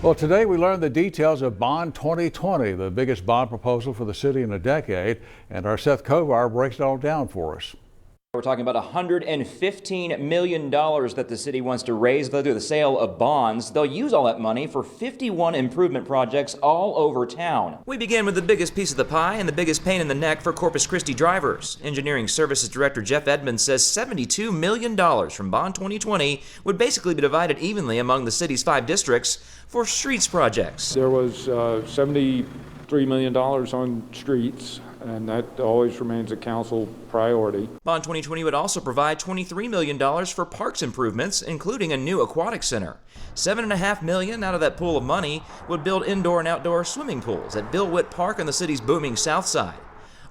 Well, today we learned the details of Bond 2020, the biggest bond proposal for the city in a decade, and our Seth Kovar breaks it all down for us. We're talking about $115 million that the city wants to raise through the sale of bonds. They'll use all that money for 51 improvement projects all over town. We begin with the biggest piece of the pie and the biggest pain in the neck for Corpus Christi drivers. Engineering Services Director Jeff Edmonds says $72 million from Bond 2020 would basically be divided evenly among the city's 5 districts for streets projects. There was $73 million on streets, and that always remains a council priority. Bond 2020 would also provide $23 million for parks improvements, including a new aquatic center. $7.5 million out of that pool of money would build indoor and outdoor swimming pools at Bill Witt Park on the city's booming south side.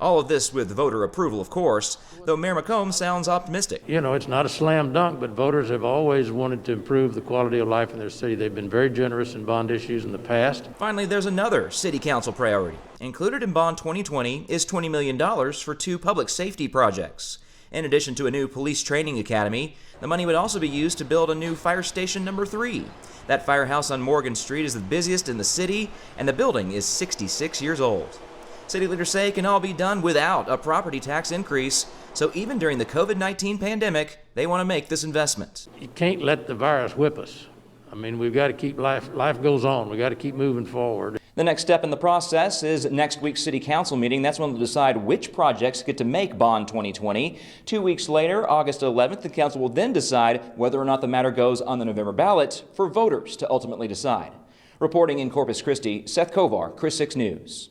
All of this with voter approval, of course, though Mayor McComb sounds optimistic. You know, it's not a slam dunk, but voters have always wanted to improve the quality of life in their city. They've been very generous in bond issues in the past. Finally, there's another city council priority. Included in Bond 2020 is $20 million for 2 public safety projects. In addition to a new police training academy, the money would also be used to build a new fire station number 3. That firehouse on Morgan Street is the busiest in the city, and the building is 66 years old. City leaders say it can all be done without a property tax increase, so even during the COVID-19 pandemic, they want to make this investment. You can't let the virus whip us. I mean, we've got to keep life goes on. We've got to keep moving forward. The next step in the process is next week's city council meeting. That's when they'll decide which projects get to make Bond 2020. 2 weeks later, August 11th, the council will then decide whether or not the matter goes on the November ballot for voters to ultimately decide. Reporting in Corpus Christi, Seth Kovar, KRIS 6 News.